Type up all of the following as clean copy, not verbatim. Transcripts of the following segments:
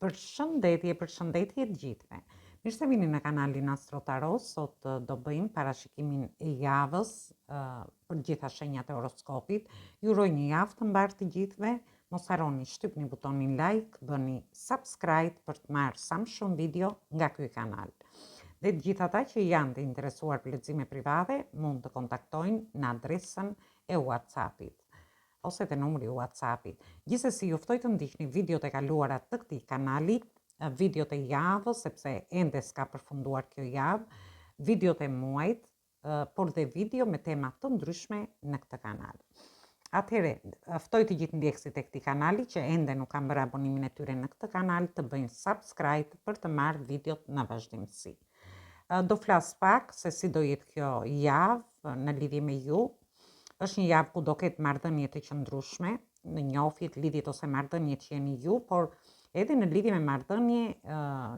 Përshëndetje të gjithëve. Mirë se vini në kanalin Astro Tarot. Sot do bëjmë parashikimin e javës për gjitha shenjat e horoskopit. Ju uroj një javë të mbarë të gjithëve. Mos harroni shtypni butonin like, bëni subscribe për të marrë sa më shumë video nga ky kanal. Dhe të gjithë ata që janë të interesuar për lexime private mund të kontaktojnë në adresën e WhatsAppit ose të numri WhatsAppit. Gjithsesi ju ftoj të ndiqni videot e kaluara të këtij kanali, videot e javës, sepse ende s'ka përfunduar kjo javë, videot e muajit, por dhe video me tema të ndryshme në këtë kanal. Atëherë, ftoj të gjithë ndjekësit e këtij kanali që ende nuk kanë bërë abonimin e tyre në këtë kanal të bëjnë subscribe për të marrë videot në vazhdimsi. Do flas pak se si do jetë kjo javë në lidhje me ju. Është një javë ku do ketë marrëdhënie të qëndrueshme, në njohjet, lidhjet ose marrëdhënie që jeni ju, por edhe në lidhje me marrëdhënie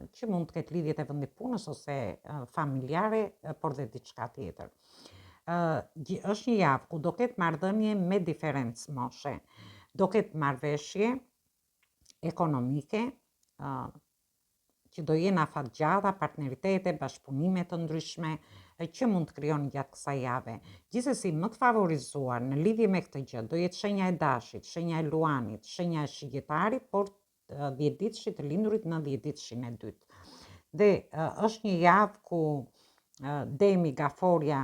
që mund të ketë lidhjet e vendit punës ose familjare, por dhe diçka tjetër. Është një javë ku do ketë marrëdhënie me diferencë moshe. Do ketë marrëveshje ekonomike, që do jenë afatgjata, partneritete, bashkëpunime të ndryshme, që mund të krijon gjatë kësaj jave. Gjithsesi, më të favorizuar në lidhje me këtë gjë do jetë shenja e Dashit, shenja e Luanit, shenja e Shigetarit, por 10 ditëshi të lindurit në 10 ditëshin e dytë. Dhe është një javë ku Demi, Gaforia,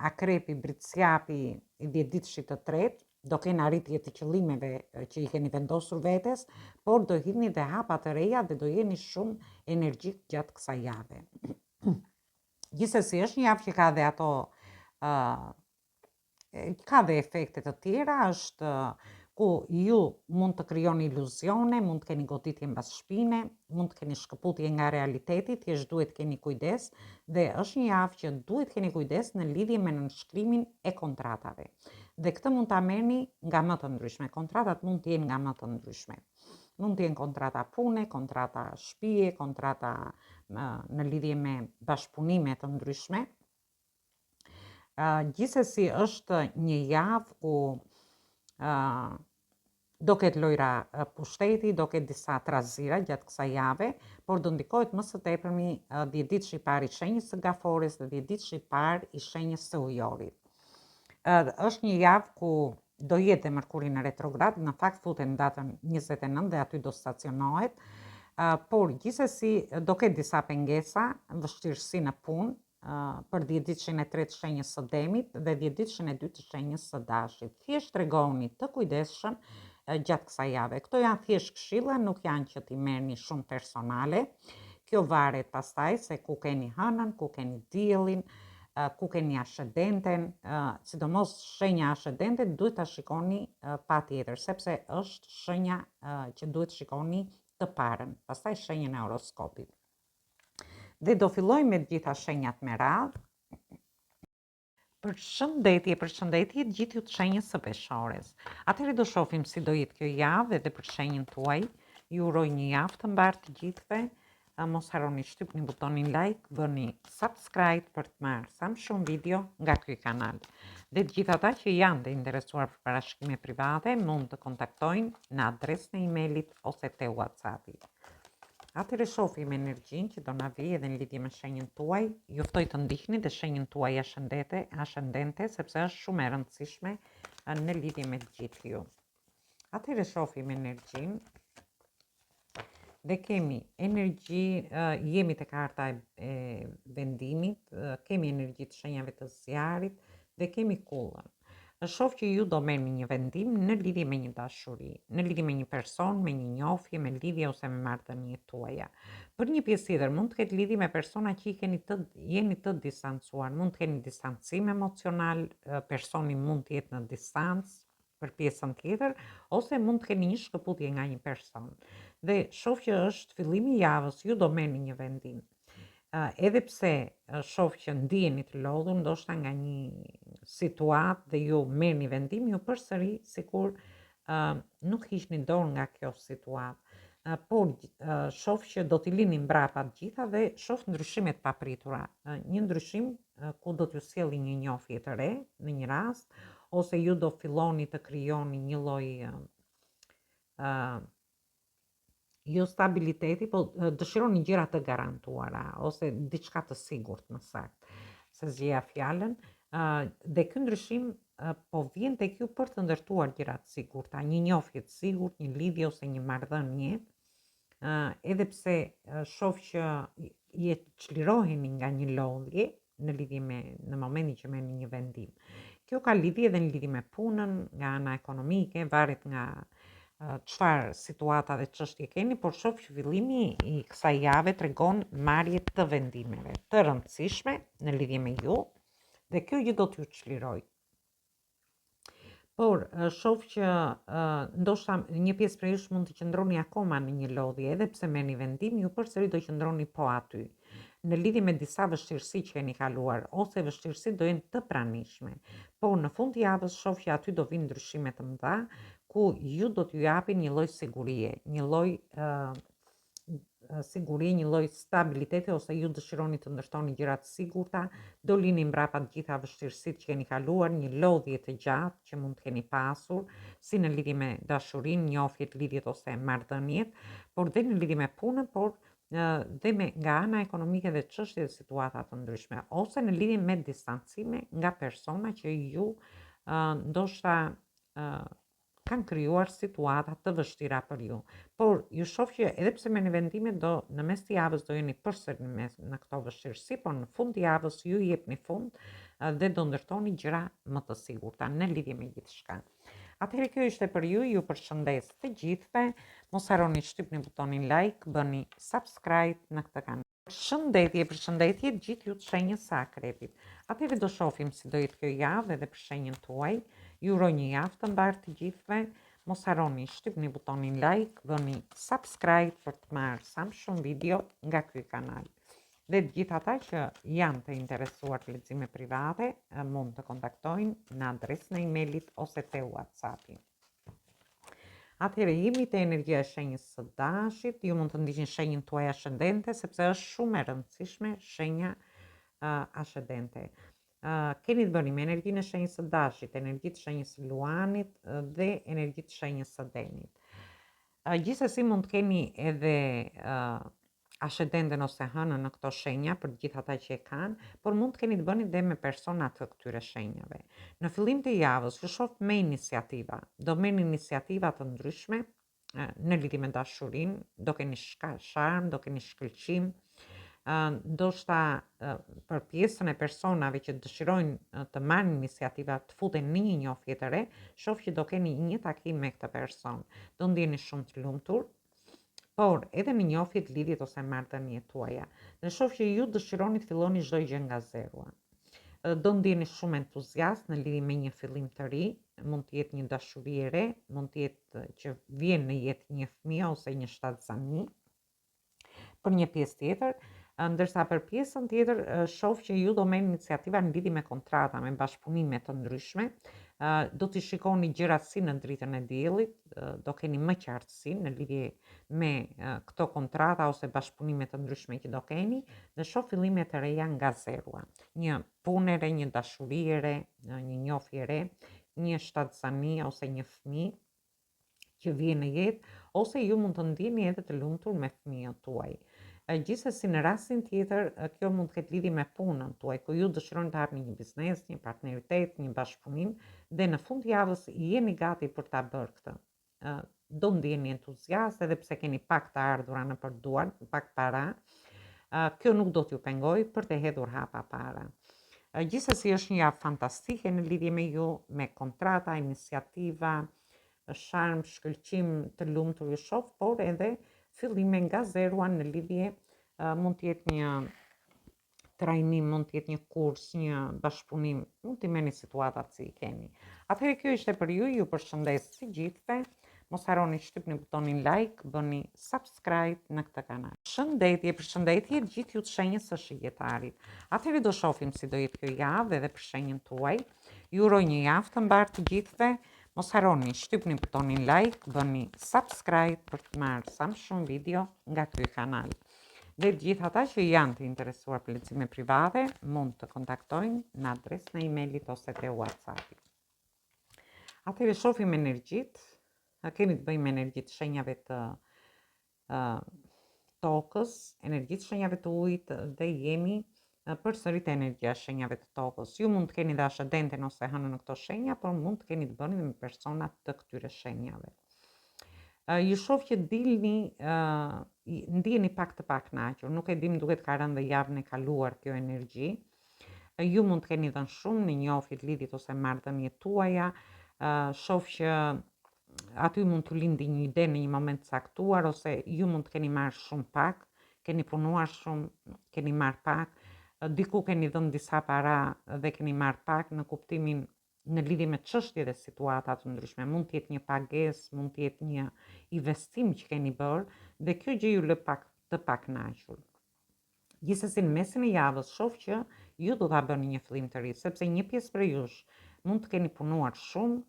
Akrepi, Britsjapi, 10 ditëshi të tretë do kenë arritje të qëllimeve që i keni vendosur vetes, por do hidhni dhe hapa të reja dhe do jeni shumë energjik gjatë kësaj jave. Gjithsesi, është një javë që ka dhe ato ka dhe efekte të tjera, është ku ju mund të krijoni iluzione, mund të keni goditje mbas shpine, mund të keni shkëputje nga realiteti, thjesht duhet keni kujdes, dhe është një javë që duhet keni kujdes në lidhje me nënshkrimin e kontratave. Dhe këtë mund ta merrni nga më të ndryshme. Kontratat mund të jenë nga më të ndryshme. Mund të jenë kontrata pune, kontrata shtëpie, kontrata në lidhje me bashkëpunime të ndryshme. Gjithsesi është një javë ku do ketë lojra pushteti, do ketë disa trazira gjatë kësaj jave, por do ndikohet më së tepërmi 10 ditësh i parë i shenjës së Gafores dhe 10 ditësh i parë i shenjës së Ujorit. Është një javë ku do jetë dhe Mërkuri në retrograd, në fakt futet në datën 29 dhe aty do stacionohet, por gjithsesi do ketë disa pengesa, vështirësi në punë, për 10 ditëshin e tretë shenjës së Demit dhe 10 ditëshin e dytë shenjës së Dashit. Thjesht tregoni të kujdesshëm gjatë kësaj jave. Këto janë thjesht këshilla, nuk janë që t'i merrni shumë personale. Kjo varet pastaj se ku keni hënën, ku keni diellin, ku keni ascendenten, sidomos shenja ascendente duhet ta shikoni patjetër, sepse është shenja që duhet shikoni të parën, pastaj shenjën e horoskopit. Dhe do filloj me gjitha shenjat me radhë. Përshëndetje të gjithë ju të shenjës së Peshores. Atëherë do shohim si do jetë kjo javë edhe për shenjën tuaj. Ju uroj një javë të mbarë të gjithëve. Mos harroni shtypni butonin like, bëni subscribe për të marrë sa më shumë video nga ky kanal. Dhe të gjithë ata që janë të interesuar për parashikime private mund të kontaktojnë në adresën e emailit ose te WhatsAppi. Atëherë shohim energjinë që do na vijë edhe në lidhje me shenjën tuaj. Ju ftoj të ndiqni dhe shenjën tuaj ascendente, sepse është shumë e rëndësishme në lidhje me të gjithë ju. Atëherë shohim energjinë. Dhe kemi energji, jemi te karta e vendimit, kemi energji të shenjave të zjarit dhe kemi kullën. Shoh që ju do merrni një vendim në lidhje me një dashuri, në lidhje me një person, me një njohje, me lidhje ose me marrëdhëniet tuaja. Për një pjesë tjetër mund të ketë lidhje me persona që jeni të distancuar, mund të keni distancim emocional, personi mund të jetë në distancë për pjesën tjetër, ose mund të keni një shkëputje nga një person. Dhe shoh që është fillimi i javës, ju do merrni një vendim. Edhe pse shoh që ndiheni të lodhur, ndoshta nga një situatë dhe ju merrni vendim, ju përsëri sikur nuk hiqni dorë nga kjo situatë. Por shoh që do t'i lini mbrapa të gjitha dhe shoh ndryshime të papritura. Një ndryshim ku do t'ju sjellë një njohje të re në një rast, ose ju do filloni të krijoni një lloj jo stabiliteti, po dëshironi gjëra të garantuara ose diçka të sigurt më saktë, se zgjeja fjalën, dhe ky ndryshim po vjen tek ju për të ndërtuar gjëra të sigurta, një njohje të sigurt, një lidhje ose një marrëdhënie, edhe pse shoh që jetë çliroheni nga një lodhje në lidhje në momentin që merrni një vendim. Kjo ka lidhje edhe në lidhje me punën, nga ana ekonomike, varet nga çfarë situata dhe çështje keni, por shoh që fillimi i kësaj jave tregon marrje të vendimeve të rëndësishme në lidhje me ju, dhe kjo gjë do t'ju çliroj. Por shoh që ndoshta një pjesë prej jush mund të qëndroni akoma në një lodhje, edhe pse merrni vendim, ju përsëri do qëndroni po aty, në lidhje me disa vështirësi që keni kaluar, ose vështirësi do jenë të pranishme. Por në fund të javës shoh që aty do vinë ndryshime të mëdha, ku ju do t'ju japin një lloj sigurie, një lloj sigurie, një lloj stabiliteti, ose ju dëshironi të ndërtoni gjëra të sigurta, do lini mbrapa të gjitha vështirësitë që keni kaluar, një lodhje të gjatë që mund të keni pasur, si në lidhje me dashurinë, njohjet, lidhjet ose marrëdhëniet, por dhe në lidhje me punën, por dhe nga ana ekonomike dhe çështje dhe situata të ndryshme, ose në lidhje me distancime nga persona që ju ndoshta kanë krijuar situata të vështira për ju. Por ju shoh që edhe pse merrni vendime, në mes të javës do jeni përsëri në këto vështirësi, por në fund të javës ju jepni fund dhe do ndërtoni gjëra më të sigurta në lidhje me gjithçka. Atëherë kjo ishte për ju përshëndes të gjithëve, mos harroni shtypni butonin like, bëni subscribe në këtë kanal. Përshëndetje gjithë ju të shenjës së Akrepit. Atëherë do shohim si do jetë kjo javë edhe për shenjën tuaj. Ju uroj një javë të mbarë të gjithëve. Mos harroni shtypni butonin like, bëni subscribe për të marrë sa më shumë video nga ky kanal. Dhe të gjithë ata që janë të interesuar të lexime private, mund të kontaktojnë në adresën e emailit ose te WhatsAppi. Atëherë jemi te energjia e shenjës së Dashit, ju mund të ndiqni shenjën tuaj ascendente, sepse është shumë e rëndësishme shenja ascendente. Keni të bëni me energjinë e shenjës së Dashit, energjitë shenjës së Luanit dhe energjitë shenjës së Denit. Gjithsesi mund të keni edhe ascendenten ose hënën në këto shenja për të gjithë ata që e kanë, por mund të keni të bëni dhe me persona të këtyre shenjave. Në fillim të javës ju shoh me iniciativa, do merrni iniciativa të ndryshme në lidhje me dashurinë, do keni sharm, do keni shkëlqim, ndoshta për pjesën e personave që dëshirojnë të marrin iniciativa të futen në një njohje të re, shoh që do keni një takim me këtë person, do ndjeni shumë të lumtur, por edhe në njohjet, lidhjet ose marrëdhëniet tuaja. Dhe shoh që ju dëshironi të filloni çdo gjë nga zero. Do ndjeni shumë entuziast në lidhje me një fillim të ri, mund të jetë një dashuri e re, mund të jetë që vjen në jetë një fëmijë ose një shtatzani. Për një pjesë tjetër, ndërsa për pjesën tjetër shoh që ju do merrni iniciativa në lidhje me kontrata, me bashkëpunime të ndryshme, do t'i shikoni gjërat si në dritën e diellit, do keni më qartësi në lidhje me këto kontrata ose bashkëpunime të ndryshme që do keni, dhe shoh fillime të reja nga zerua. Një punë e re, një dashuri e re, një njohje e re, një shtatzani ose një fëmijë që vjen në jetë, ose ju mund të ndjeni edhe të lumtur me fëmijët tuaj. Gjithsesi në rastin tjetër, kjo mund të ketë lidhje me punën tuaj, ku ju dëshironi të hapni një biznes, një partneritet, një bashkëpunim, dhe në fund të javës jeni gati për ta bërë këtë. Do ndjeni entuziast, edhe pse keni pak të ardhura në përduar, pak para, kjo nuk do t'ju pengoj për të hedhur hapa para. Gjithsesi është një javë fantastike në lidhje me ju, me kontrata, iniciativa, sharm, shkëlqim, të lumtur ju shoh, por edhe fillime nga zerua në lidhje, mund të jetë një trajnim, mund të jetë një kurs, një bashkëpunim, mund të merrni situatat si i keni. Atëherë kjo ishte për ju përshëndes të gjithëve. Mos harroni shtypni butonin like, bëni subscribe në këtë kanal. Përshëndetje gjithë ju të shenjës së Shigetarit. Atëherë do shohim si do jetë kjo javë edhe për shenjën tuaj. Ju uroj një javë të mbarë të gjithëve. Mos harroni shtypni butonin like, bëni subscribe për të marrë sa më shumë video nga ky kanal. Dhe gjithë ata që janë të interesuar për lexiме private, mund të kontaktojnë në adresën e emailit ose te WhatsAppi. Atëherë shohim energjitë. Kemi të bëjmë energjitë shenjave të tokës, energjisë shenjave të ujit dhe jemi përsëri te energjia e shenjave të tokës. Ju mund të keni dhe ascendenten ose hënën në këto shenja, por mund të keni të bëni me persona të këtyre shenjave. Ju shoh që dilni, ndiheni pak të pakënaqur, nuk e dim, duket ka rënë dhe javën e kaluar kjo energji. Ju mund të keni dhënë shumë në njohjet, lidhjet ose marrëdhëniet tuaja. Shoh që aty mund të lindi një ide në një moment caktuar, ose ju mund të keni marrë shumë pak, keni punuar shumë, keni marrë pak, diku keni dhënë disa para dhe keni marrë pak, në kuptimin në lidhje me çështje dhe situata të ndryshme. Mund të jetë një pagesë, mund të jetë një investim që keni bërë dhe kjo gjë ju lë pak të pakënaqur. Gjithsesi në mesin e javës shoh që ju do ta bëni një fillim të ri, sepse një pjesë prej jush mund të keni punuar shumë,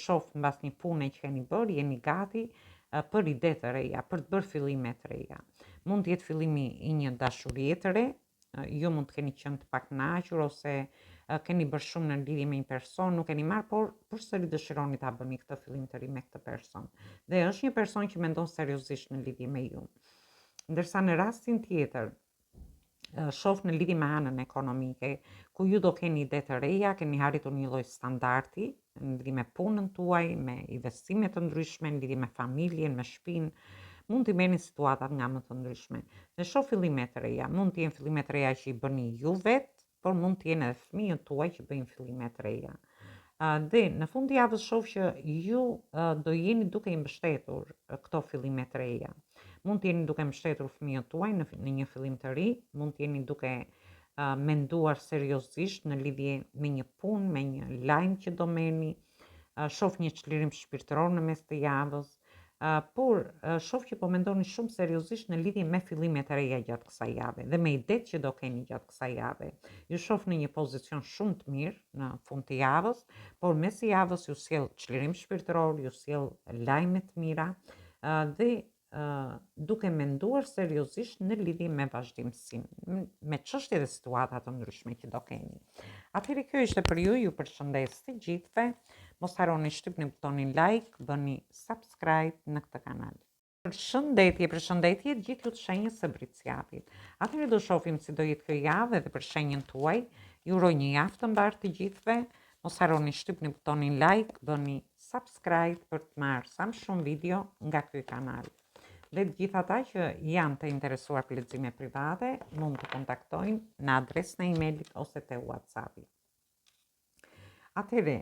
shoh mbas një pune që keni bërë, jeni gati për ide të reja, për të bërë fillime të reja. Mund të jetë fillimi i një dashurie të re, ju mund të keni qenë të pakënaqur ose keni bërë shumë në lidhje me një person, nuk keni marrë, por përsëri dëshironi ta bëni këtë fillim të ri me këtë person. Dhe është një person që mendon seriozisht në lidhje me ju. Ndërsa në rastin tjetër, shoh në lidhje me anën ekonomike, ku ju do keni ide të reja, keni arritur një lloj standardi në lidhje me punën tuaj, me investime të ndryshme, në lidhje me familjen, me shtëpinë, mund të merrni situatat nga më të ndryshme. Dhe shoh fillime të reja, mund të jenë fillime të reja që i bëni ju vetë, por mund të jenë edhe fëmijët tuaj që bëjnë fillime të reja. Dhe në fund të javës shoh që ju do jeni duke i mbështetur këto fillime të reja. Mund të jeni duke mbështetur fëmijët tuaj në një fillim të ri, mund të jeni duke menduar seriozisht në lidhje me një punë, me një lajm që do merrni. Shoh një çlirim shpirtëror në mes të javës, por shoh që po mendoni shumë seriozisht në lidhje me fillimet e reja gjatë kësaj jave dhe me idetë që do keni gjatë kësaj jave. Ju shoh në një pozicion shumë të mirë në fund të javës, por mes të javës ju sjell çlirim shpirtëror, ju sjell lajme të mira dhe duke menduar seriozisht në lidhje me vazhdimsinë, me çështje dhe situata të ndryshme që do keni. Atëherë kjo ishte për ju përshëndes të gjithëve. Mos harroni shtypni butonin like, bëni subscribe në këtë kanal. Përshëndetje gjithë ju të shenjës së Briciatit. Atëherë do shohim si do jetë kjo javë edhe për shenjën tuaj. Ju uroj një javë të mbarë të gjithëve. Mos harroni shtypni butonin like, bëni subscribe për të marrë sa më shumë video nga ky kanal. Dhe të gjithë ata që janë të interesuar për lexime private, mund të kontaktojnë në adresën e emailit ose te WhatsAppi. Atëherë,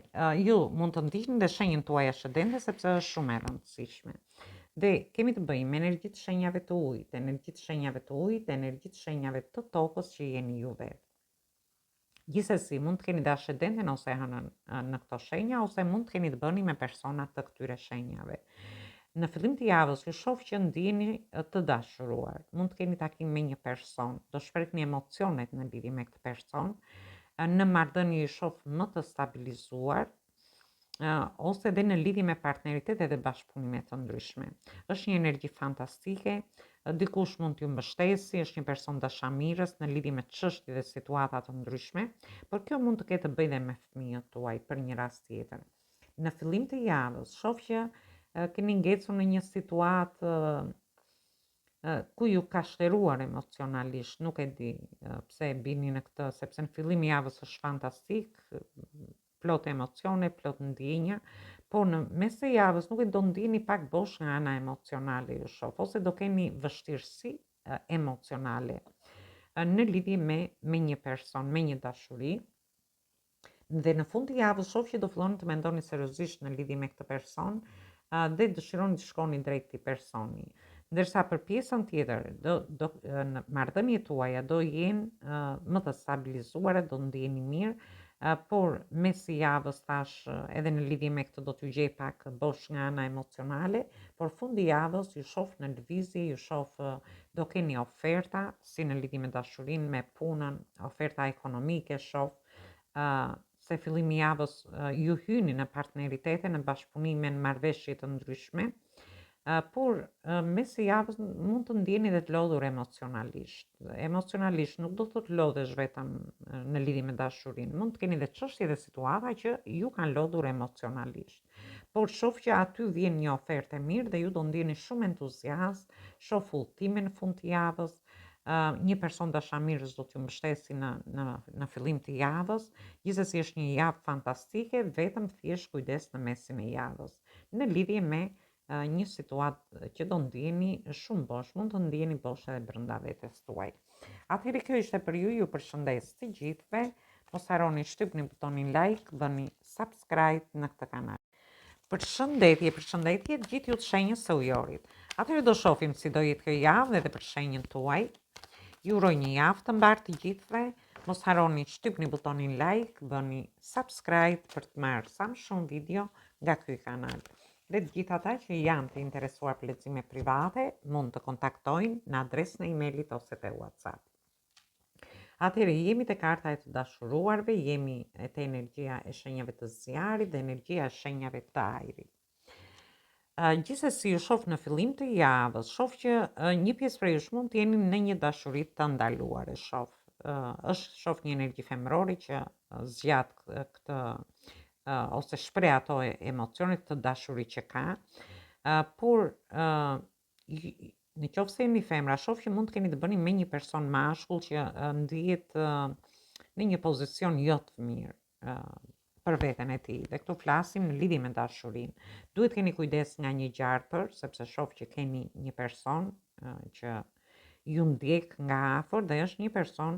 ju mund të ndiqni dhe shenjën tuaj ascendente sepse është shumë e rëndësishme. Dhe kemi të bëjmë me energjitë shenjave të ujit, energjitë shenjave të ujit, energjitë shenjave të tokës që jeni ju vetë. Gjithsesi, mund të keni dhe ascendenten ose hënën në këto shenja, ose mund të keni të bëni me persona të këtyre shenjave. Në fillim të javës ju shoh që ndiheni të dashuruar. Mund të keni takim me një person, do shprehni emocionet në lidhje me këtë person. Në marrëdhënie ju shoh më të stabilizuar, ose edhe në lidhje me partneritet dhe bashkëpunime të ndryshme. Është një energji fantastike, dikush mund t'ju mbështesi, është një person dashamirës në lidhje me çështje dhe situata të ndryshme, por kjo mund të ketë të bëjë dhe me fëmijët tuaj për një rast tjetër. Në fillim të javës shoh që keni ngecur në një situatë ku ju ka shtruar emocionalisht, nuk e di pse bini në këtë, sepse në fillim javës është fantastik, plot emocione, plot ndjenja, por në mes të javës nuk e do ndjeni pak bosh nga ana emocionale ju shoh, ose do keni vështirësi emocionale në lidhje me një person, me një dashuri. Dhe në fund të javës shoh që do filloni të mendoni seriozisht në lidhje me këtë person dhe dëshironi të shkoni drejt këtij personi. Ndërsa për pjesën tjetër, në marrëdhëniet tuaja do jenë më të stabilizuara, do ndjeni mirë, por mes i javës tash edhe në lidhje me këtë do t'ju gjej pak bosh nga ana emocionale, por fundi i javës ju shoh në lëvizje, ju shoh do keni oferta, si në lidhje me dashurinë, me punën, oferta ekonomike shoh, se fillimi i javës ju hyni në partneritete, në bashkëpunime, në marrëveshje të ndryshme, por mes i javës mund të ndjeni dhe të lodhur emocionalisht. Emocionalisht nuk do të lodhesh vetëm në lidhje me dashurinë, mund të keni dhe çështje dhe situata që ju kanë lodhur emocionalisht. por shoh që aty vjen një ofertë e mirë dhe ju do ndjeni shumë entuziast, shoh udhëtime në fund të javës, një person dashamirës do t'ju mbështesi në fillim të javës, gjithsesi është një javë fantastike, vetëm thjesht kujdes në mesin e javës, në lidhje me një situatë që do ndjeni shumë bosh, mund të ndjeni bosh edhe brenda vetes tuaj. Atëherë kjo ishte për ju, ju përshëndes të gjithëve, mos harroni shtypni butonin like, bëni subscribe në këtë kanal. Përshëndetje gjithë ju të shenjës së Ujorit. Atëherë do shohim si do jetë kjo javë edhe për shenjën tuaj. Ju uroj një javë të mbarë të gjithëve. Mos harroni shtypni butonin like, bëni subscribe për të marrë sa më shumë video nga ky kanal. Dhe të gjithë ata që janë të interesuar për lexime private, mund të kontaktojnë në adresën e emailit ose te WhatsApp. Atëherë jemi te karta e të dashuruarve, jemi te energjia e shenjave të zjarit dhe energjia e shenjave të ajrit. Gjithsesi ju shoh në fillim të javës, shoh që një pjesë prej jush mund të jeni në një dashuri të ndaluar, shoh një energji femërore që zgjat këtë ose shpreh ato emocionet të dashuri që ka, por në qoftë se jeni femra, shoh që mund të keni të bëni me një person mashkull që ndihet në një pozicion jo të mirë për veten e tij. Dhe këtu flasim në lidhje me dashurinë. Duhet keni kujdes nga një gjarpër, sepse shoh që keni një person që ju ndjek nga afër dhe është një person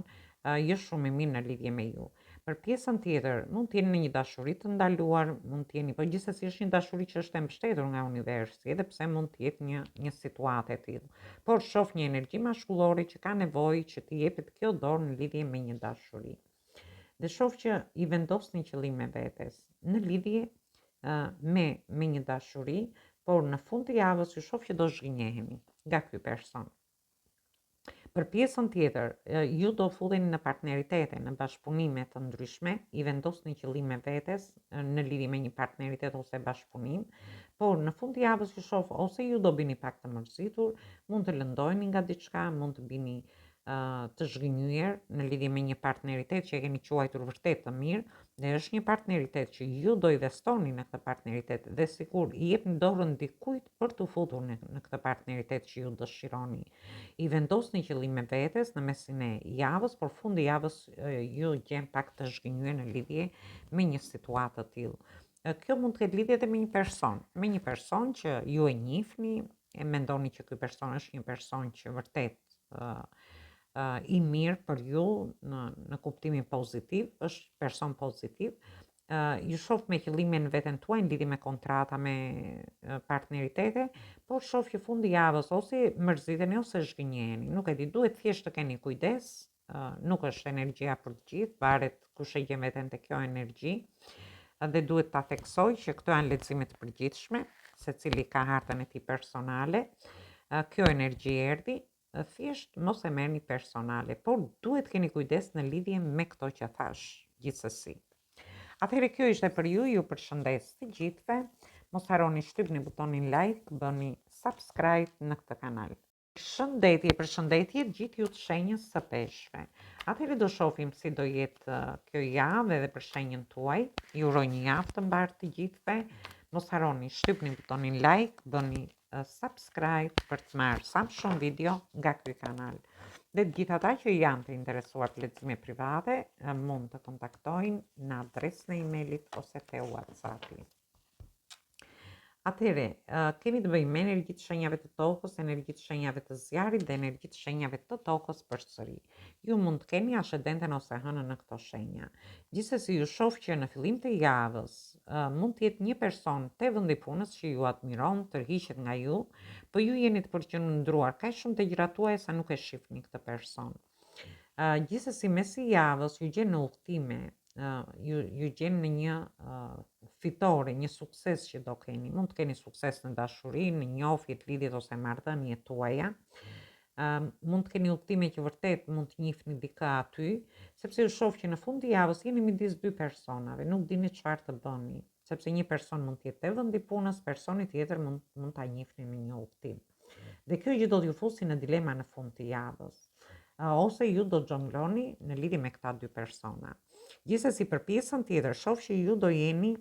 jo shumë i mirë në lidhje me ju. Për pjesën tjetër, mund të jeni në një dashuri të ndaluar, mund të jeni, por gjithsesi është një dashuri që është e mbështetur nga universi, edhe pse mund të jetë një situatë e tillë. Por shoh një energji maskullore që ka nevojë që t'i jepet kjo dorë në lidhje me një dashuri. Dhe shoh që i vendosni qëllime vetes në lidhje me një dashuri, por në fund të javës ju shoh që do zhgënjeheni nga ky person. Për pjesën tjetër, ju do fudheni në partneritete, në bashkëpunime të ndryshme, i vendosni qëllime vetes në lidhje me një partneritet ose bashkëpunim, por në fund të javës ju shoh ose ju do bini pak të mërzitur, mund të lëndoheni nga diçka, mund të bini të zhgënjyer në lidhje me një partneritet që e keni quajtur vërtet të mirë, dhe është një partneritet që ju do investoni në këtë partneritet dhe sikur i jepni dorën dikujt për të futur në këtë partneritet që ju dëshironi. I vendosni qëllime vetes në mesin e javës, por fundi i javës ju gjen pak të zhgënjyer në lidhje me një situatë të tillë. Kjo mund të ketë lidhje edhe me një person që ju e njihni, e mendoni që ky person është një person që vërtet i mirë për ju në kuptimin pozitiv, është person pozitiv, ju shoh me qëllime në veten tuaj në lidhje me kontrata, me partneritete, por shoh që fundi javës ose mërziteni ose zhgënjeheni, nuk e di, duhet thjesht të keni kujdes, nuk është energjia për të gjithë, varet kush e gjen veten te kjo energji, dhe duhet ta theksoj që këto janë lexime të përgjithshme, secili ka hartën e tij personale, kjo energji erdhi, thjesht mos e merrni personale, por duhet keni kujdes në lidhje me këto që thash, gjithsesi. Atëherë kjo ishte për ju, ju përshëndes të gjithëve, mos harroni shtypni butonin like, bëni subscribe në këtë kanal. Përshëndetje gjithë ju të shenjës së peshqve. Atëherë do shohim si do jetë kjo javë edhe për shenjën tuaj. Ju uroj një javë të mbarë të gjithëve. Mos harroni shtypni butonin like, bëni subscribe për të marrë sa më shumë video nga ky kanal. Dhe të gjithë ata që janë të interesuar për lexime private, mund të kontaktojnë në adresën e emailit ose te WhatsAppi. Atëherë, kemi të bëjmë me energji të shenjave të tokës, energji të shenjave të zjarit dhe energji të shenjave të tokës përsëri. Ju mund të keni ascendenten ose hënën në këto shenja. Gjithsesi ju shoh që në fillim të javës mund të jetë një person te vendi punës që ju admiron, tërhiqet nga ju, por ju jeni të përqendruar kaq shumë te gjërat tuaja sa nuk e shihni këtë person. Gjithsesi mes i javës ju gjen në udhëtime, ju gjen në një fitore, një sukses që do keni. Mund të keni sukses në dashuri, në njohjet, lidhjet ose marrëdhëniet tuaja. Mund të keni udhëtime që vërtet mund të njihni dikë aty, sepse ju shoh që në fund të javës jeni midis dy personave, nuk dini çfarë të bëni, sepse një person mund të jetë te vendi punës, personi tjetër mund ta njihni në një udhëtim. Dhe kjo gjë do t'ju fusi në dilema në fund të javës. Ose ju do xhongloni në lidhje me këta dy persona. Gjithsesi për pjesën tjetër, shoh që ju do jeni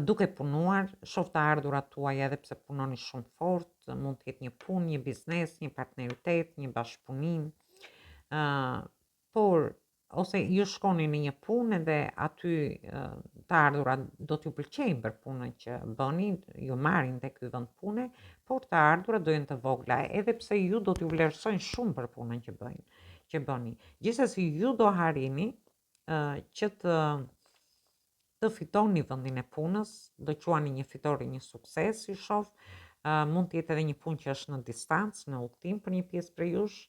duke punuar, shoh të ardhurat tuaja edhe pse punoni shumë fort, mund të jetë një punë, një biznes, një partneritet, një bashkëpunim, por ose ju shkoni në një punë edhe aty të ardhurat do t'ju pëlqejnë për punën që bëni, ju marrin tek ky vend pune, por të ardhurat do jenë të vogla, edhe pse ju do t'ju vlerësojnë shumë për punën që bëni. Gjithsesi ju do harrini që të fitoni vendin e punës, do quani një fitore, një sukses, si shoh. Mund të jetë edhe një punë që është në distancë, në udhtim për një pjesë prej jush,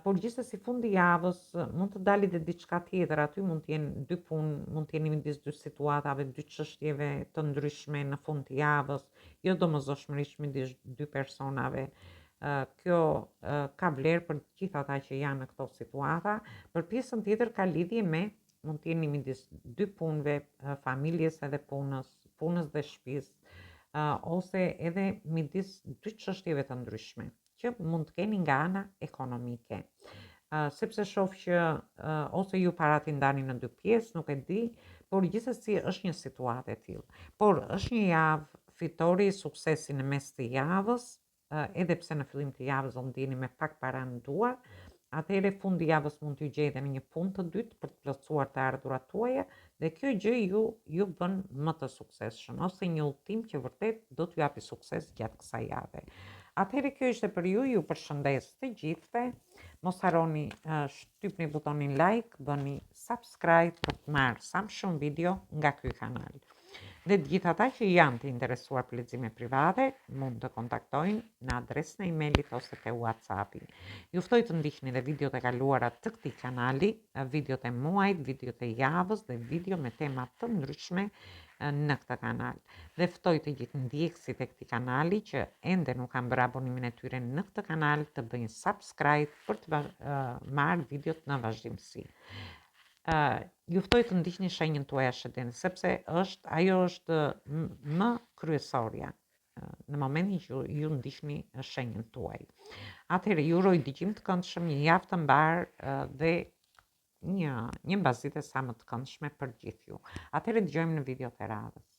por gjithsesi fundi javës mund të dalë dhe diçka tjetër, aty mund të jenë dy punë, mund të jeni midis dy situatave, dy çështjeve të ndryshme në fund të javës, jo domosdoshmërisht midis dy personave. Kjo ka vlerë për gjithë ata që janë në këto situata. Për pjesën tjetër ka lidhje me mund të jeni midis dy punëve, familjes edhe punës dhe shtëpisë, ose edhe midis dy çështjeve të ndryshme që mund të keni nga ana ekonomike. Sepse shoh që ose ju parat i ndani në dy pjesë, nuk e di, por gjithsesi është një situatë e tillë. Por është një javë fitori, suksesi në mes të javës, edhe pse në fillim të javës do ndjeni me pak para në duar, atëherë fundi javës mund t'ju gjej edhe në një punë të dytë për të plotësuar të ardhurat tuaja dhe kjo gjë ju bën më të suksesshëm, ose një udhtim që vërtet do t'ju japi sukses gjatë kësaj jave. Atëherë kjo ishte për ju përshëndes të gjithëve. Mos harroni shtypni butonin like, bëni subscribe për të marrë sa më shumë video nga ky kanal. Dhe të gjithë ata që janë të interesuar për lexime private, mund të kontaktojnë në adresën e emailit ose te WhatsAppi. Ju ftoj të ndiqni dhe videot e kaluara të këtij kanali, videot e muajit, videot e javës dhe video me tema të ndryshme në këtë kanal. Dhe ftoj të gjithë ndjekësit e këtij kanali që ende nuk kanë bërë abonimin e tyre në këtë kanal të bëjnë subscribe për të marrë videot në vazhdimsi. Ju ftoj të ndiqni shenjën tuaj shëndetësore, sepse ajo është më kryesorja në momentin që ju ndiqni shenjën tuaj. Atëherë ju uroj dëgjim të këndshëm, një javë të mbarë dhe një mbasdite sa më të këndshme për gjithë ju. Atëherë dëgjojmë në videot e radhës.